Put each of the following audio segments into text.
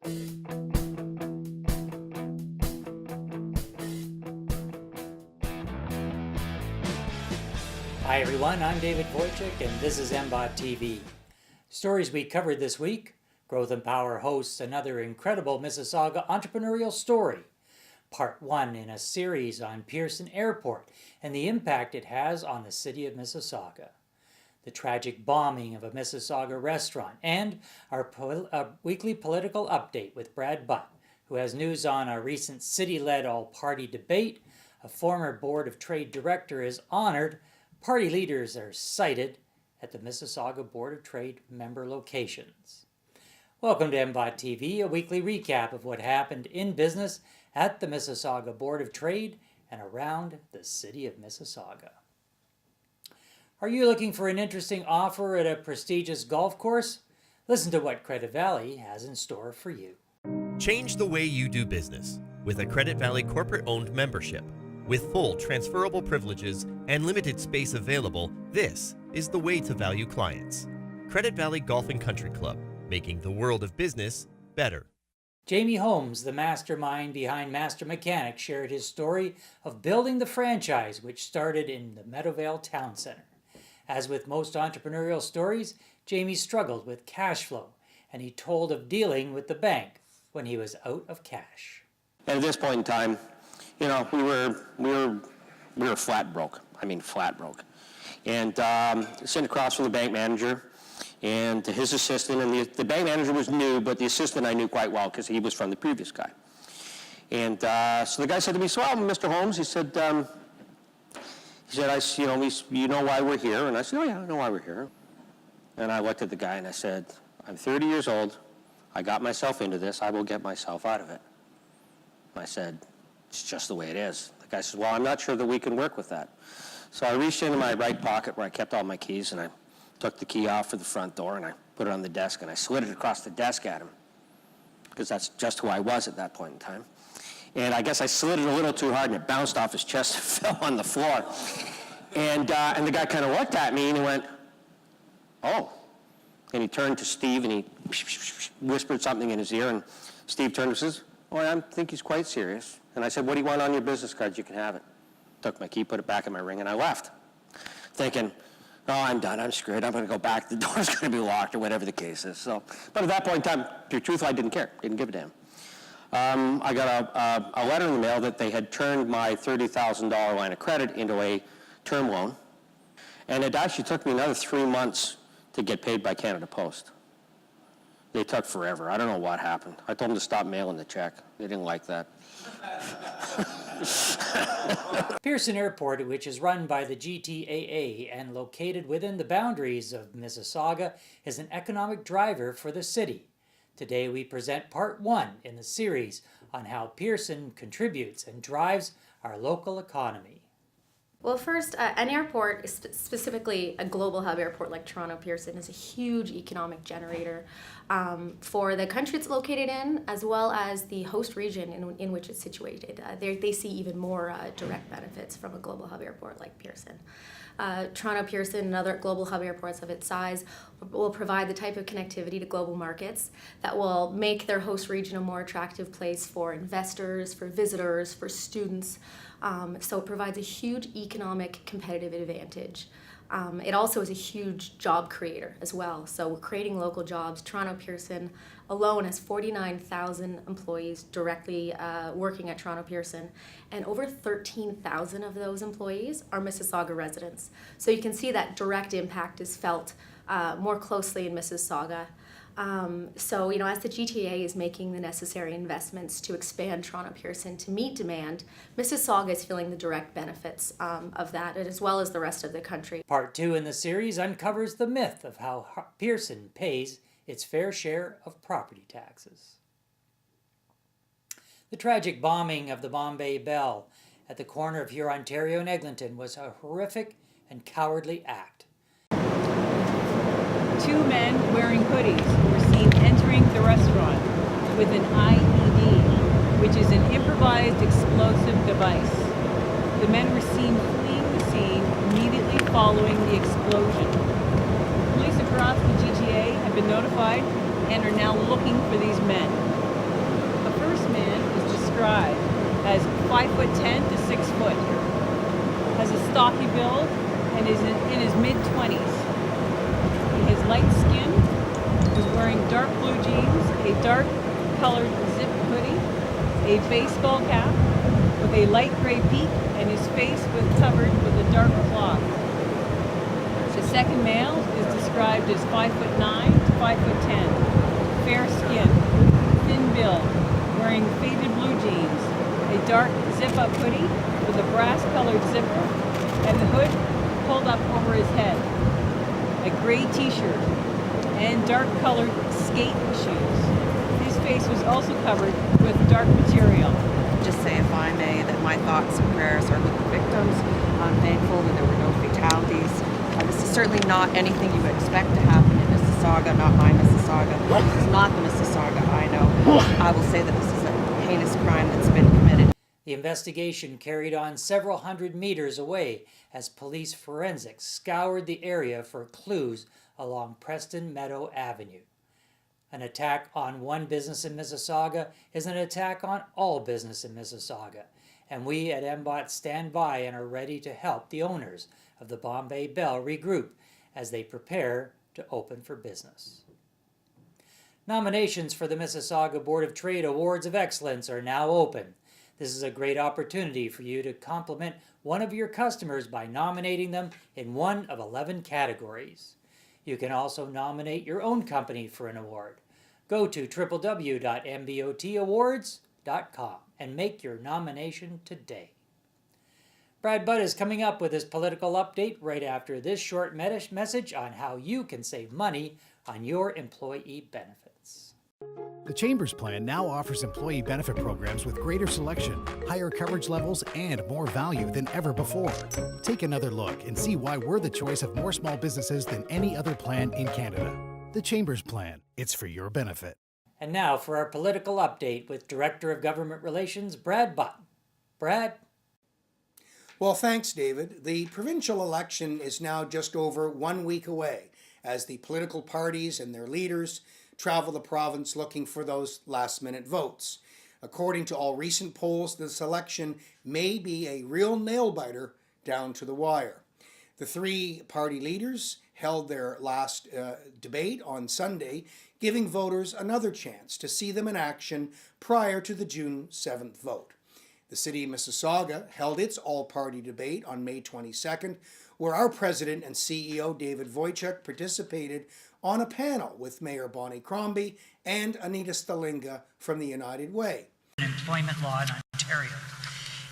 Hi everyone, I'm David Wojcik and this is MBOT TV. Stories we covered this week: Growth and Power hosts another incredible Mississauga entrepreneurial story. Part 1 in a series on Pearson Airport and the impact it has on the city of Mississauga. The tragic bombing of a Mississauga restaurant, and our weekly political update with Brad Butt, who has news on a recent city-led all-party debate, a former Board of Trade director is honored, party leaders are cited at the Mississauga Board of Trade member locations. Welcome to MBOT TV, a weekly recap of what happened in business at the Mississauga Board of Trade and around the city of Mississauga. Are you looking for an interesting offer at a prestigious golf course? Listen to what Credit Valley has in store for you. Change the way you do business with a Credit Valley corporate-owned membership. With full transferable privileges and limited space available, this is the way to value clients. Credit Valley Golf and Country Club, making the world of business better. Jamie Holmes, the mastermind behind Master Mechanic, shared his story of building the franchise which started in the Meadowvale Town Center. As with most entrepreneurial stories, Jamie struggled with cash flow, and he told of dealing with the bank when he was out of cash. And at this point in time, you know, we were flat broke. I mean, flat broke. And sitting across from the bank manager and his assistant, and the bank manager was new, but the assistant I knew quite well because he was from the previous guy. And so the guy said to me, "So, Mr. Holmes," he said, "You know why we're here?" And I said, "Oh yeah, I know why we're here." And I looked at the guy and I said, "I'm 30 years old. I got myself into this. I will get myself out of it." I said, "It's just the way it is." The guy said, "Well, I'm not sure that we can work with that." So I reached into my right pocket where I kept all my keys, and I took the key off for the front door, and I put it on the desk, and I slid it across the desk at him, because that's just who I was at that point in time. And I guess I slid it a little too hard, and it bounced off his chest and fell on the floor. And the guy kind of looked at me, and he went, "Oh." And he turned to Steve, and he whispered something in his ear, and Steve turned and says, "Well, I think he's quite serious." And I said, "What do you want on your business card? You can have it." Took my key, put it back in my ring, and I left, thinking, "Oh, I'm done. I'm screwed. I'm going to go back. The door's going to be locked," or whatever the case is. So, but at that point in time, to be truthful, I didn't care. Didn't give a damn. I got a letter in the mail that they had turned my $30,000 line of credit into a term loan, and it actually took me another 3 months to get paid by Canada Post. They took forever. I don't know what happened. I told them to stop mailing the check. They didn't like that. Pearson Airport, which is run by the GTAA and located within the boundaries of Mississauga, is an economic driver for the city. Today we present part 1 in the series on how Pearson contributes and drives our local economy. Well, first, an airport, specifically a global hub airport like Toronto Pearson, is a huge economic generator for the country it's located in, as well as the host region in which it's situated. They see even more direct benefits from a global hub airport like Pearson. Toronto Pearson and other global hub airports of its size will provide the type of connectivity to global markets that will make their host region a more attractive place for investors, for visitors, for students. So it provides a huge economic competitive advantage. It also is a huge job creator as well. So we're creating local jobs. Toronto Pearson alone has 49,000 employees directly working at Toronto Pearson, and over 13,000 of those employees are Mississauga residents. So you can see that direct impact is felt more closely in Mississauga. So, as the GTA is making the necessary investments to expand Toronto Pearson to meet demand, Mississauga is feeling the direct benefits of that, as well as the rest of the country. Part 2 in the series uncovers the myth of how Pearson pays its fair share of property taxes. The tragic bombing of the Bombay Bell at the corner of Hurontario and Eglinton was a horrific and cowardly act. 2 men wearing hoodies were seen entering the restaurant with an IED, which is an improvised explosive device. The men were seen fleeing the scene immediately following the explosion. Police across the GTA have been notified and are now looking for these men. 5'10" to 6 foot. Has a stocky build and is in his mid-20s. He has light skin, is wearing dark blue jeans, a dark colored zip hoodie, a baseball cap with a light gray peak, and his face was covered with a dark cloth. The second male is described as 5'9" to 5'10", fair skin, thin build, wearing faded blue jeans, a dark zip-up hoodie with a brass-colored zipper, and the hood pulled up over his head, a gray t-shirt, and dark-colored skate shoes. His face was also covered with dark material. Just say, if I may, that my thoughts and prayers are with the victims. I'm thankful that there were no fatalities. This is certainly not anything you would expect to happen in Mississauga, not my Mississauga. This is not the Mississauga I know. I will say that this is a heinous crime that's been committed. The investigation carried on several hundred meters away as police forensics scoured the area for clues along Preston Meadow Avenue. An attack on one business in Mississauga is an attack on all business in Mississauga, and we at MBOT stand by and are ready to help the owners of the Bombay Bell regroup as they prepare to open for business. Nominations for the Mississauga Board of Trade Awards of Excellence are now open. This is a great opportunity for you to compliment one of your customers by nominating them in one of 11 categories. You can also nominate your own company for an award. Go to www.mbotawards.com and make your nomination today. Brad Budd is coming up with his political update right after this short message on how you can save money on your employee benefits. The Chambers Plan now offers employee benefit programs with greater selection, higher coverage levels, and more value than ever before. Take another look and see why we're the choice of more small businesses than any other plan in Canada. The Chambers Plan. It's for your benefit. And now for our political update with Director of Government Relations, Brad Budd. Brad? Well, thanks, David. The provincial election is now just over 1 week away as the political parties and their leaders travel the province looking for those last-minute votes. According to all recent polls, this election may be a real nail-biter down to the wire. The three party leaders held their last debate on Sunday, giving voters another chance to see them in action prior to the June 7th vote. The City of Mississauga held its all-party debate on May 22nd, where our President and CEO David Wojciech participated on a panel with Mayor Bonnie Crombie and Anita Stalinga from the United Way. Employment law in Ontario.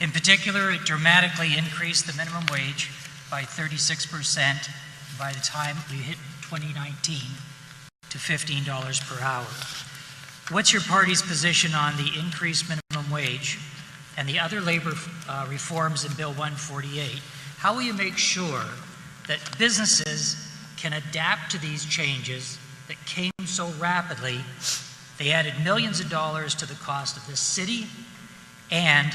In particular, it dramatically increased the minimum wage by 36% by the time we hit 2019 to $15 per hour. What's your party's position on the increased minimum wage and the other labor reforms in Bill 148? How will you make sure that businesses can adapt to these changes that came so rapidly? They added millions of dollars to the cost of this city. And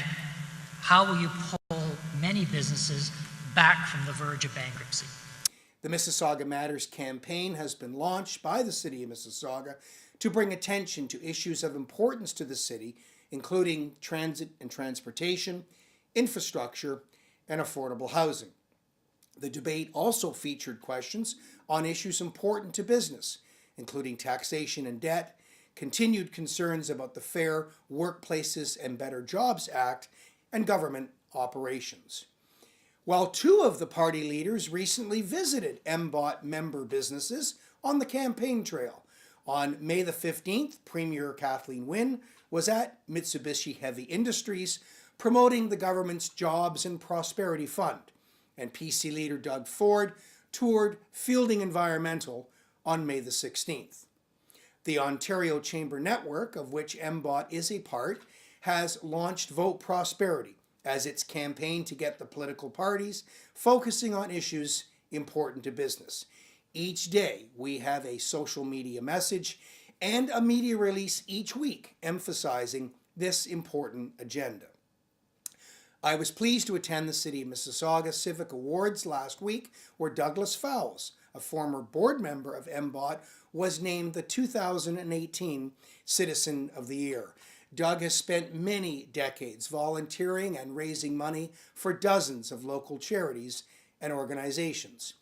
how will you pull many businesses back from the verge of bankruptcy? The Mississauga Matters campaign has been launched by the City of Mississauga to bring attention to issues of importance to the city, including transit and transportation, infrastructure, and affordable housing. The debate also featured questions on issues important to business, including taxation and debt, continued concerns about the Fair Workplaces and Better Jobs Act, and government operations. While two of the party leaders recently visited MBOT member businesses on the campaign trail. On May the 15th, Premier Kathleen Wynne was at Mitsubishi Heavy Industries promoting the government's Jobs and Prosperity Fund, and PC leader Doug Ford toured Fielding Environmental on May the 16th. The Ontario Chamber Network, of which MBOT is a part, has launched Vote Prosperity as its campaign to get the political parties focusing on issues important to business. Each day, we have a social media message and a media release each week emphasizing this important agenda. I was pleased to attend the City of Mississauga Civic Awards last week, where Douglas Fowles, a former board member of MBOT, was named the 2018 Citizen of the Year. Doug has spent many decades volunteering and raising money for dozens of local charities and organizations.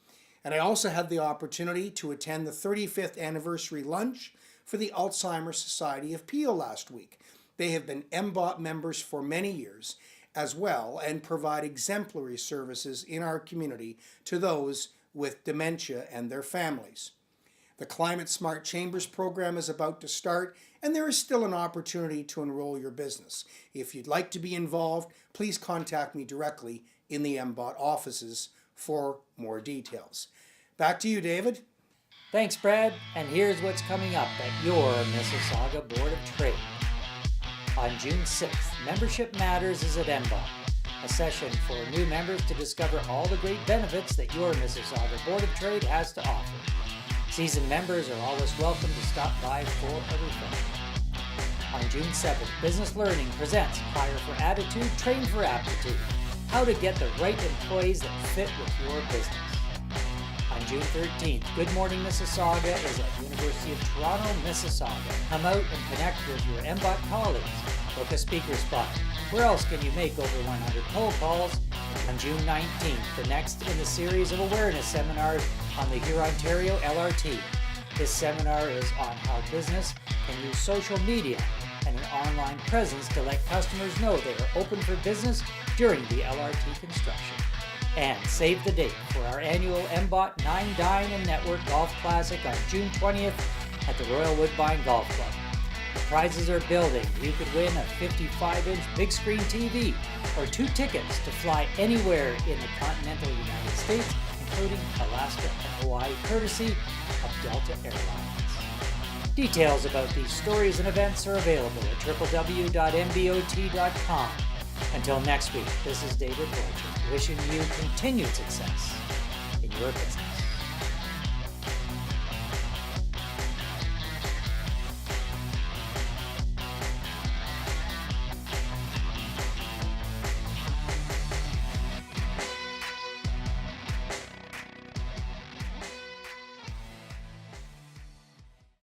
And I also had the opportunity to attend the 35th anniversary lunch for the Alzheimer's Society of Peel last week. They have been MBOT members for many years as well and provide exemplary services in our community to those with dementia and their families. The Climate Smart Chambers program is about to start, and there is still an opportunity to enroll your business. If you'd like to be involved, please contact me directly in the MBOT offices for more details. Back to you, David. Thanks, Brad. And here's what's coming up at your Mississauga Board of Trade. On June 6th, Membership Matters is at MBOT, a session for new members to discover all the great benefits that your Mississauga Board of Trade has to offer. Seasoned members are always welcome to stop by for a refreshment. On June 7th, Business Learning presents Hire for Attitude, Train for Aptitude, how to get the right employees that fit with your business. On June 13th, Good Morning Mississauga is at University of Toronto, Mississauga. Come out and connect with your MBOT colleagues. Book a speaker spot. Where else can you make over 100 cold calls? On June 19th, the next in the series of awareness seminars on the Hurontario LRT. This seminar is on how business can use social media and an online presence to let customers know they are open for business during the LRT construction. And save the date for our annual MBOT 9 Dine and Network Golf Classic on June 20th at the Royal Woodbine Golf Club. The prizes are building. You could win a 55-inch big screen TV or 2 tickets to fly anywhere in the continental United States, including Alaska and Hawaii, courtesy of Delta Airlines. Details about these stories and events are available at www.mbot.com. Until next week, this is David Wojcik, wishing you continued success in your business.